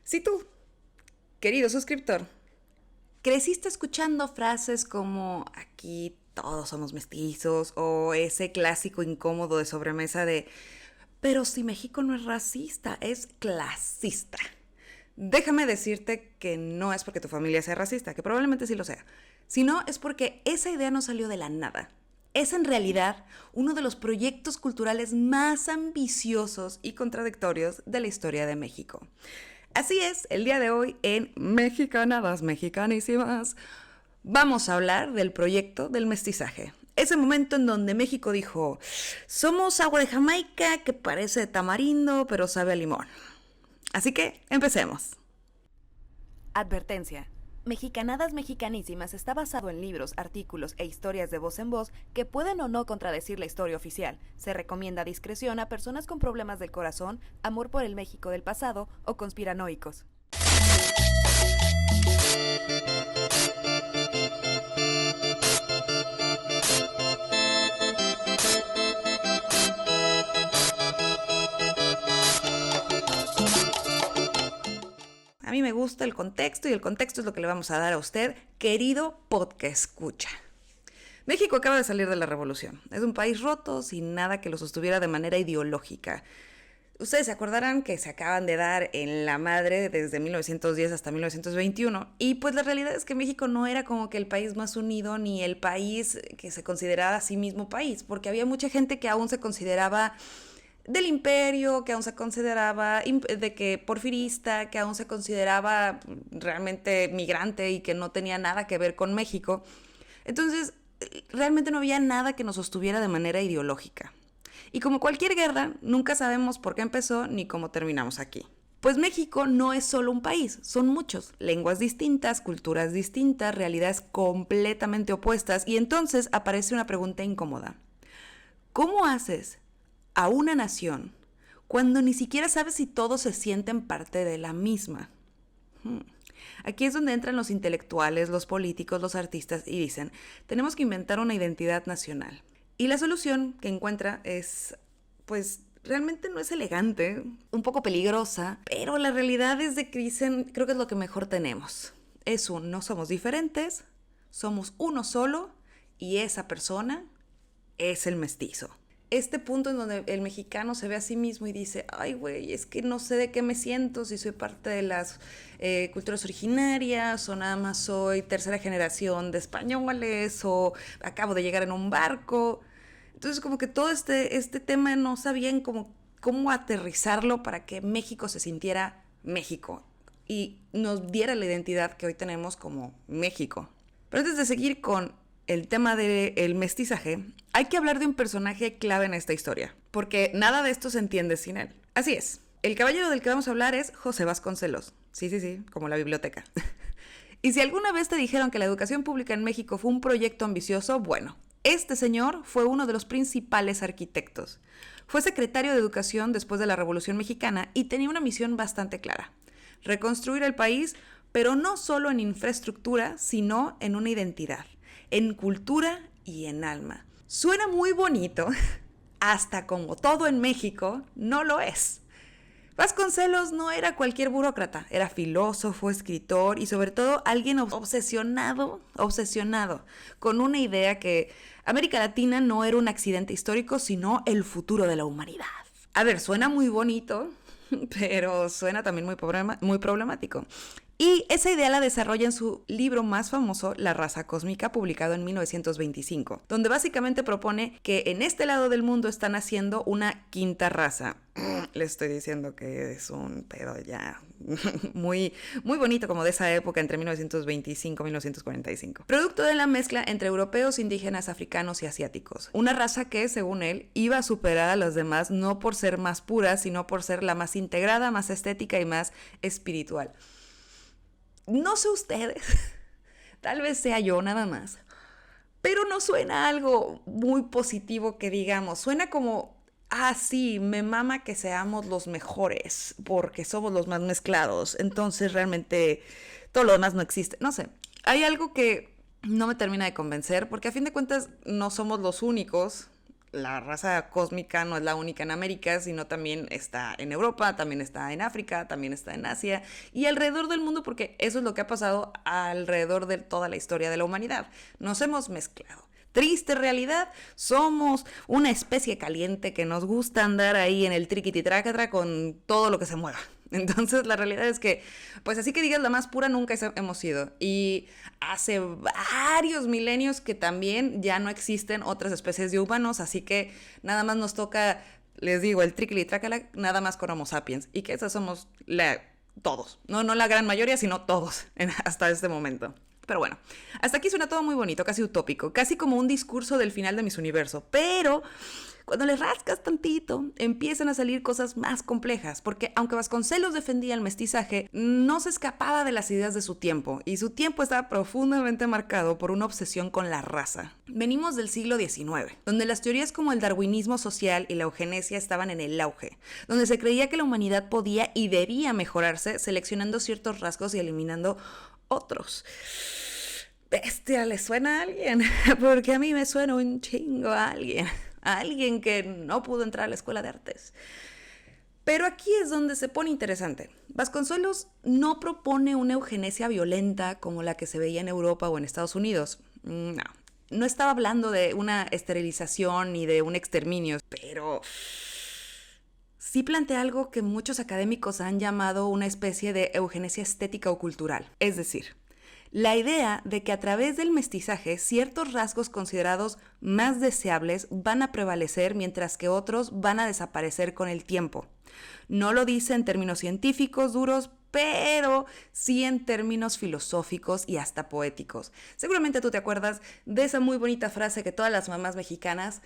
Si tú, querido suscriptor, creciste escuchando frases como aquí todos somos mestizos o ese clásico incómodo de sobremesa de pero si México no es racista, es clasista. Déjame decirte que no es porque tu familia sea racista, que probablemente sí lo sea, sino es porque esa idea no salió de la nada. Es en realidad uno de los proyectos culturales más ambiciosos y contradictorios de la historia de México. Así es, el día de hoy en Mexicanadas Mexicanísimas vamos a hablar del proyecto del mestizaje. Ese momento en donde México dijo, somos agua de Jamaica que parece de tamarindo pero sabe a limón. Así que empecemos. Advertencia. Mexicanadas Mexicanísimas está basado en libros, artículos e historias de voz en voz que pueden o no contradecir la historia oficial. Se recomienda discreción a personas con problemas del corazón, amor por el México del pasado o conspiranoicos. A mí me gusta el contexto y el contexto es lo que le vamos a dar a usted, querido podcast escucha. México acaba de salir de la revolución. Es un país roto, sin nada que lo sostuviera de manera ideológica. Ustedes se acordarán que se acaban de dar en la madre desde 1910 hasta 1921 y pues la realidad es que México no era como que el país más unido ni el país que se consideraba a sí mismo país, porque había mucha gente que aún se consideraba del imperio, que aún se consideraba de que porfirista, que aún se consideraba realmente migrante y que no tenía nada que ver con México. Entonces, realmente no había nada que nos sostuviera de manera ideológica. Y como cualquier guerra, nunca sabemos por qué empezó ni cómo terminamos aquí. Pues México no es solo un país, son muchos, lenguas distintas, culturas distintas, realidades completamente opuestas, y entonces aparece una pregunta incómoda. ¿Cómo haces a una nación cuando ni siquiera sabes si todos se sienten parte de la misma? Aquí es donde entran los intelectuales, los políticos, los artistas y dicen, tenemos que inventar una identidad nacional. Y la solución que encuentra es, pues, realmente no es elegante, un poco peligrosa, pero la realidad es de que dicen, creo que es lo que mejor tenemos. No somos diferentes, somos uno solo y esa persona es el mestizo. Este punto en donde el mexicano se ve a sí mismo y dice, ay güey, es que no sé de qué me siento, si soy parte de las culturas originarias o nada más soy tercera generación de españoles o acabo de llegar en un barco. Entonces como que todo este tema no sabían cómo aterrizarlo para que México se sintiera México y nos diera la identidad que hoy tenemos como México. Pero antes de seguir con el tema del mestizaje, hay que hablar de un personaje clave en esta historia, porque nada de esto se entiende sin él. Así es, el caballero del que vamos a hablar es José Vasconcelos. Sí, como la biblioteca. Y si alguna vez te dijeron que la educación pública en México fue un proyecto ambicioso, bueno, este señor fue uno de los principales arquitectos. Fue secretario de Educación después de la Revolución Mexicana y tenía una misión bastante clara: reconstruir el país, pero no solo en infraestructura, sino en una identidad, en cultura y en alma. Suena muy bonito, hasta como todo en México no lo es. Vasconcelos no era cualquier burócrata, era filósofo, escritor y sobre todo alguien obsesionado con una idea que América Latina no era un accidente histórico, sino el futuro de la humanidad. A ver, suena muy bonito, pero suena también muy problemático. Y esa idea la desarrolla en su libro más famoso, La raza cósmica, publicado en 1925, donde básicamente propone que en este lado del mundo están haciendo una quinta raza. Le estoy diciendo que es un pedo ya muy bonito, como de esa época entre 1925 y 1945. Producto de la mezcla entre europeos, indígenas, africanos y asiáticos. Una raza que, según él, iba a superar a las demás no por ser más pura, sino por ser la más integrada, más estética y más espiritual. No sé ustedes, tal vez sea yo nada más, pero no suena algo muy positivo que digamos. Suena como, sí, me mama que seamos los mejores porque somos los más mezclados. Entonces realmente todo lo demás no existe. No sé, hay algo que no me termina de convencer porque a fin de cuentas no somos los únicos la raza cósmica no es la única en América, sino también está en Europa, también está en África, también está en Asia y alrededor del mundo, porque eso es lo que ha pasado alrededor de toda la historia de la humanidad. Nos hemos mezclado. Triste realidad, somos una especie caliente que nos gusta andar ahí en el triquititrácatra con todo lo que se mueva. Entonces la realidad es que, pues así que digas, la más pura nunca hemos sido. Y hace varios milenios que también ya no existen otras especies de humanos, así que nada más nos toca, les digo, el triquitrácala, nada más con Homo sapiens. Y que esos somos todos, no la gran mayoría, sino todos hasta este momento. Pero bueno, hasta aquí suena todo muy bonito, casi utópico, casi como un discurso del final de Miss Universo. Pero cuando le rascas tantito, empiezan a salir cosas más complejas, porque aunque Vasconcelos defendía el mestizaje, no se escapaba de las ideas de su tiempo, y su tiempo estaba profundamente marcado por una obsesión con la raza. Venimos del siglo XIX, donde las teorías como el darwinismo social y la eugenesia estaban en el auge, donde se creía que la humanidad podía y debía mejorarse seleccionando ciertos rasgos y eliminando otros. Bestia, ¿le suena a alguien? Porque a mí me suena un chingo a alguien que no pudo entrar a la escuela de artes. Pero aquí es donde se pone interesante. Vasconcelos no propone una eugenesia violenta como la que se veía en Europa o en Estados Unidos. No estaba hablando de una esterilización ni de un exterminio, pero sí plantea algo que muchos académicos han llamado una especie de eugenesia estética o cultural. Es decir, la idea de que a través del mestizaje ciertos rasgos considerados más deseables van a prevalecer mientras que otros van a desaparecer con el tiempo. No lo dice en términos científicos duros, pero sí en términos filosóficos y hasta poéticos. Seguramente tú te acuerdas de esa muy bonita frase que todas las mamás mexicanas,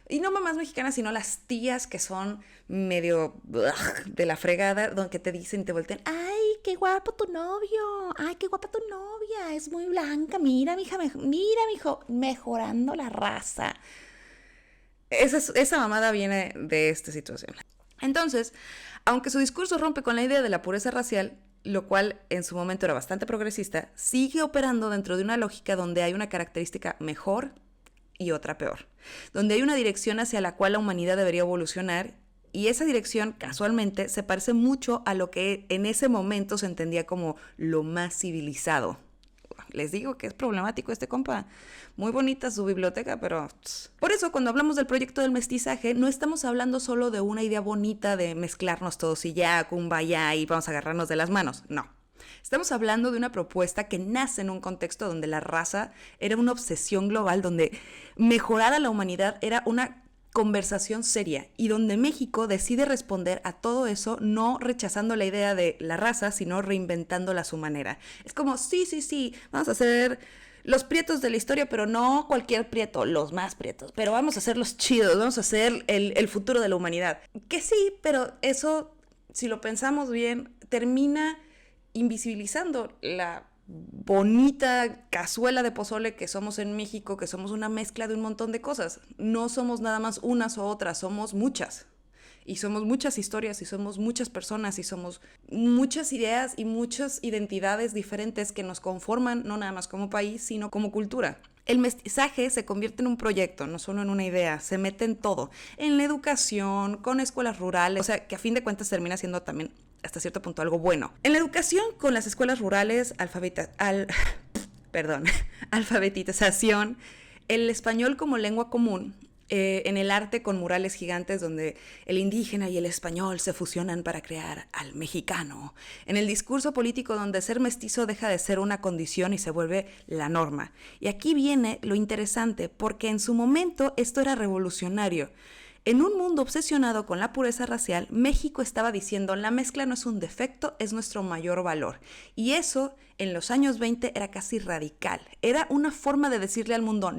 y no mamás mexicanas, sino las tías que son medio de la fregada, donde te dicen y te voltean, ¡ay, qué guapo tu novio! ¡Ay, qué guapa tu novia! Es muy blanca, mira, mija, mira, mijo, mejorando la raza. Esa mamada viene de esta situación. Entonces, aunque su discurso rompe con la idea de la pureza racial, lo cual en su momento era bastante progresista, sigue operando dentro de una lógica donde hay una característica mejor y otra peor, donde hay una dirección hacia la cual la humanidad debería evolucionar, y esa dirección casualmente se parece mucho a lo que en ese momento se entendía como lo más civilizado. Les digo que es problemático este compa. Muy bonita su biblioteca, pero por eso cuando hablamos del proyecto del mestizaje no estamos hablando solo de una idea bonita de mezclarnos todos y ya, kumbaya, y vamos a agarrarnos de las manos. No. Estamos hablando de una propuesta que nace en un contexto donde la raza era una obsesión global, donde mejorar a la humanidad era una conversación seria y donde México decide responder a todo eso no rechazando la idea de la raza, sino reinventándola a su manera. Es como, sí, vamos a hacer los prietos de la historia, pero no cualquier prieto, los más prietos, pero vamos a hacer los chidos, vamos a hacer el futuro de la humanidad. Que sí, pero eso, si lo pensamos bien, termina invisibilizando la bonita cazuela de pozole que somos en México, que somos una mezcla de un montón de cosas. No somos nada más unas o otras, somos muchas. Y somos muchas historias, y somos muchas personas, y somos muchas ideas y muchas identidades diferentes que nos conforman, no nada más como país, sino como cultura. El mestizaje se convierte en un proyecto, no solo en una idea, se mete en todo. En la educación, con escuelas rurales, o sea, que a fin de cuentas termina siendo también hasta cierto punto algo bueno. En la educación, con las escuelas rurales, alfabetización, el español como lengua común, en el arte con murales gigantes donde el indígena y el español se fusionan para crear al mexicano, en el discurso político donde ser mestizo deja de ser una condición y se vuelve la norma. Y aquí viene lo interesante, porque en su momento esto era revolucionario. En un mundo obsesionado con la pureza racial, México estaba diciendo, la mezcla no es un defecto, es nuestro mayor valor. Y eso, en los años 20, era casi radical. Era una forma de decirle al mundo,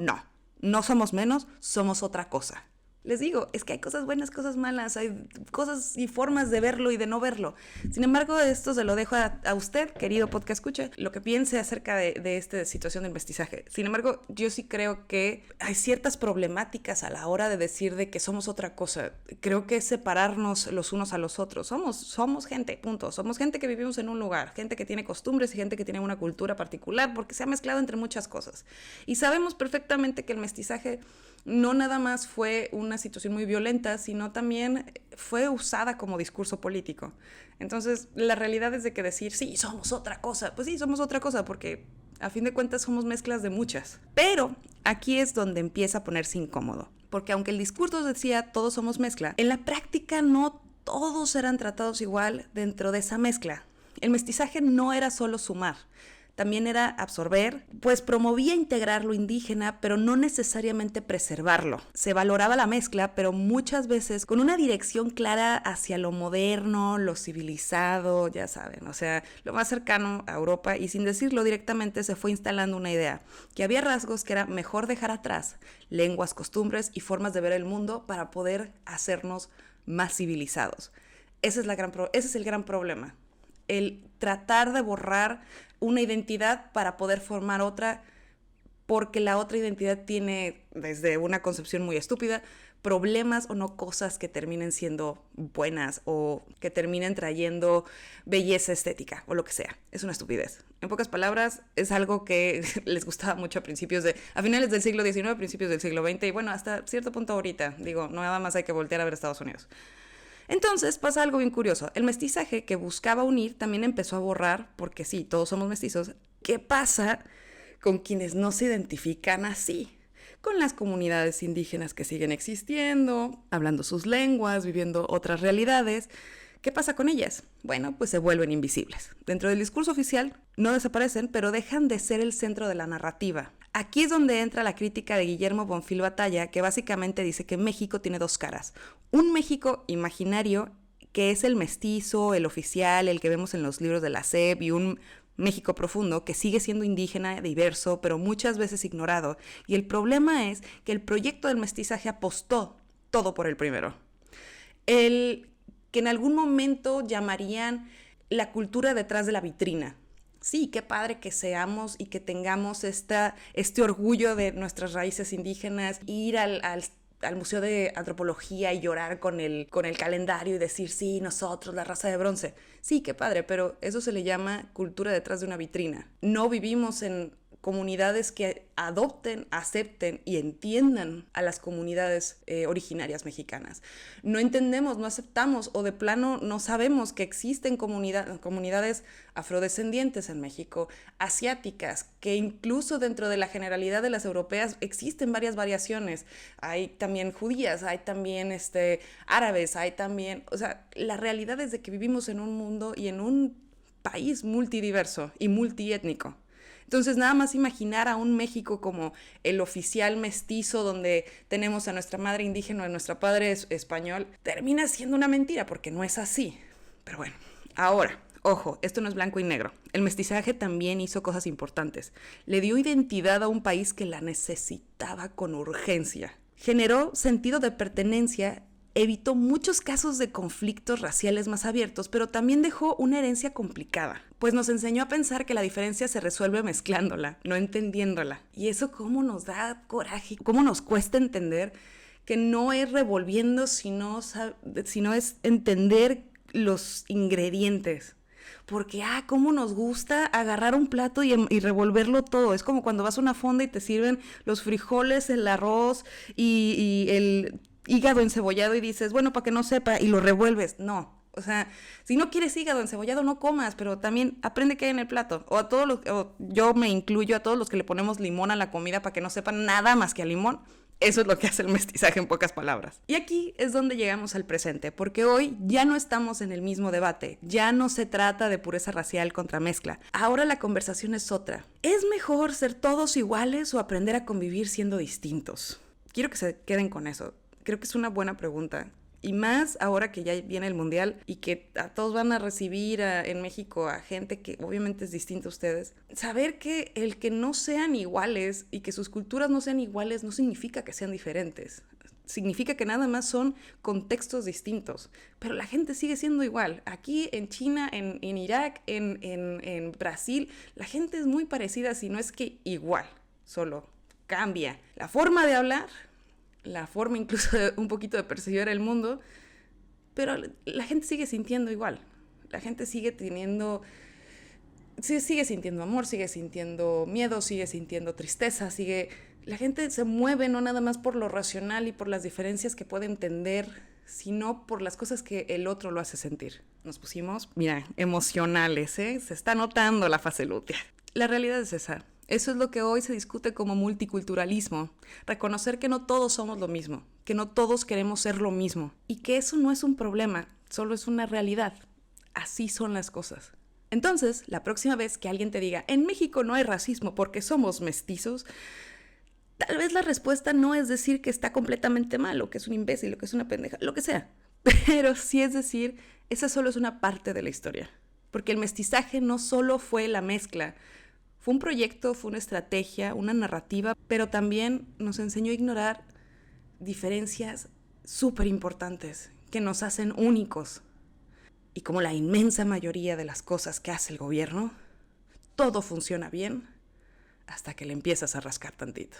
no somos menos, somos otra cosa. Les digo, es que hay cosas buenas, cosas malas, hay cosas y formas de verlo y de no verlo. Sin embargo, esto se lo dejo a usted, querido podcast escucha, lo que piense acerca de esta situación del mestizaje. Sin embargo, yo sí creo que hay ciertas problemáticas a la hora de decir de que somos otra cosa. Creo que es separarnos los unos a los otros. Somos gente, punto. Somos gente que vivimos en un lugar, gente que tiene costumbres y gente que tiene una cultura particular, porque se ha mezclado entre muchas cosas. Y sabemos perfectamente que el mestizaje no nada más fue una situación muy violenta, sino también fue usada como discurso político. Entonces, la realidad es de que decir, sí, somos otra cosa, pues sí, somos otra cosa, porque a fin de cuentas somos mezclas de muchas. Pero aquí es donde empieza a ponerse incómodo, porque aunque el discurso decía todos somos mezcla, en la práctica no todos eran tratados igual dentro de esa mezcla. El mestizaje no era solo sumar, también era absorber, pues promovía integrar lo indígena, pero no necesariamente preservarlo. Se valoraba la mezcla, pero muchas veces con una dirección clara hacia lo moderno, lo civilizado, ya saben, o sea, lo más cercano a Europa, y sin decirlo directamente se fue instalando una idea, que había rasgos que era mejor dejar atrás, lenguas, costumbres y formas de ver el mundo para poder hacernos más civilizados. Ese es el gran problema. El tratar de borrar una identidad para poder formar otra, porque la otra identidad tiene, desde una concepción muy estúpida, problemas o no cosas que terminen siendo buenas o que terminen trayendo belleza estética o lo que sea. Es una estupidez. En pocas palabras, es algo que les gustaba mucho a finales del siglo XIX, principios del siglo XX y bueno, hasta cierto punto ahorita. Digo, nada más hay que voltear a ver Estados Unidos. Entonces pasa algo bien curioso. El mestizaje que buscaba unir también empezó a borrar, porque sí, todos somos mestizos. ¿Qué pasa con quienes no se identifican así? Con las comunidades indígenas que siguen existiendo, hablando sus lenguas, viviendo otras realidades. ¿Qué pasa con ellas? Bueno, pues se vuelven invisibles. Dentro del discurso oficial no desaparecen, pero dejan de ser el centro de la narrativa. Aquí es donde entra la crítica de Guillermo Bonfil Batalla, que básicamente dice que México tiene dos caras. Un México imaginario, que es el mestizo, el oficial, el que vemos en los libros de la SEP, y un México profundo, que sigue siendo indígena, diverso, pero muchas veces ignorado. Y el problema es que el proyecto del mestizaje apostó todo por el primero. El que en algún momento llamarían la cultura detrás de la vitrina. Sí, qué padre que seamos y que tengamos este orgullo de nuestras raíces indígenas, ir al Museo de Antropología y llorar con el calendario y decir, sí, nosotros, la raza de bronce. Sí, qué padre, pero eso se le llama cultura detrás de una vitrina. No vivimos en comunidades que adopten, acepten y entiendan a las comunidades originarias mexicanas. No entendemos, no aceptamos o de plano no sabemos que existen comunidades afrodescendientes en México, asiáticas, que incluso dentro de la generalidad de las europeas existen varias variaciones. Hay también judías, hay también árabes, hay también... O sea, la realidad es de que vivimos en un mundo y en un país multidiverso y multiétnico. Entonces, nada más imaginar a un México como el oficial mestizo donde tenemos a nuestra madre indígena, a nuestro padre español, termina siendo una mentira porque no es así. Pero bueno, ahora, ojo, esto no es blanco y negro. El mestizaje también hizo cosas importantes. Le dio identidad a un país que la necesitaba con urgencia. Generó sentido de pertenencia, evitó muchos casos de conflictos raciales más abiertos, pero también dejó una herencia complicada, pues nos enseñó a pensar que la diferencia se resuelve mezclándola, no entendiéndola. Y eso cómo nos da coraje, cómo nos cuesta entender que no es revolviendo, sino es entender los ingredientes. Porque, cómo nos gusta agarrar un plato y revolverlo todo. Es como cuando vas a una fonda y te sirven los frijoles, el arroz y el hígado encebollado y dices, bueno, para que no sepa, y lo revuelves. No, o sea, si no quieres hígado encebollado, no comas, pero también aprende qué hay en el plato. O yo me incluyo a todos los que le ponemos limón a la comida para que no sepan nada más que a limón. Eso es lo que hace el mestizaje en pocas palabras. Y aquí es donde llegamos al presente, porque hoy ya no estamos en el mismo debate, ya no se trata de pureza racial contra mezcla. Ahora la conversación es otra. ¿Es mejor ser todos iguales o aprender a convivir siendo distintos? Quiero que se queden con eso. Creo que es una buena pregunta. Y más ahora que ya viene el Mundial y que a todos van a recibir en México a gente que obviamente es distinta a ustedes. Saber que el que no sean iguales y que sus culturas no sean iguales no significa que sean diferentes. Significa que nada más son contextos distintos. Pero la gente sigue siendo igual. Aquí en China, en Irak, en Brasil, la gente es muy parecida, si no es que igual. Solo cambia la forma de hablar, la forma incluso de un poquito de percibir el mundo, pero la gente sigue sintiendo igual. La gente sigue sintiendo amor, sigue sintiendo miedo, sigue sintiendo tristeza, La gente se mueve no nada más por lo racional y por las diferencias que puede entender, sino por las cosas que el otro lo hace sentir. Nos pusimos, mira, emocionales, ¿eh? Se está notando la fase lútea. La realidad es esa. Eso es lo que hoy se discute como multiculturalismo. Reconocer que no todos somos lo mismo, que no todos queremos ser lo mismo y que eso no es un problema, solo es una realidad. Así son las cosas. Entonces, la próxima vez que alguien te diga, en México no hay racismo porque somos mestizos, tal vez la respuesta no es decir que está completamente mal, o que es un imbécil, o que es una pendeja, lo que sea. Pero sí es decir, esa solo es una parte de la historia. Porque el mestizaje no solo fue la mezcla, fue un proyecto, fue una estrategia, una narrativa, pero también nos enseñó a ignorar diferencias súper importantes que nos hacen únicos. Y como la inmensa mayoría de las cosas que hace el gobierno, todo funciona bien hasta que le empiezas a rascar tantito.